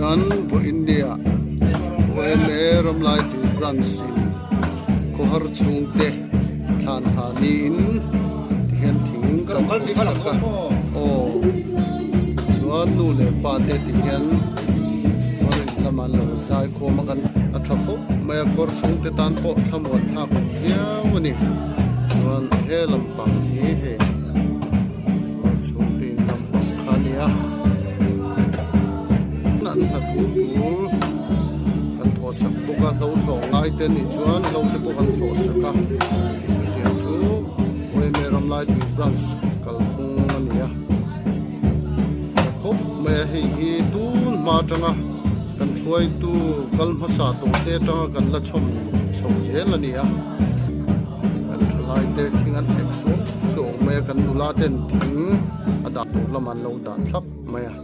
hian vo India OMA ram lai tu branch ko har chung te Thlan ha ni in hian thing kam saka o chuan nu le pa te ti hian hoi laman lo sai ko ma kan athapo maya kor chung te tan po thamon thak hiawani chuan he lampang hi he kor chung te lampang khania nan hatu kan tho sak boka lo tho ngai te ni chuan lo te po kan tho saka tiang chu oi me ram lai ti branch kal phung ania khop me hi tun ma tanga kan thuai tu kal ma sa to te tanga kan la chom chho zel ania kan thlai te thingan exo so me kan nula ten thing ada to laman lo da thlap maya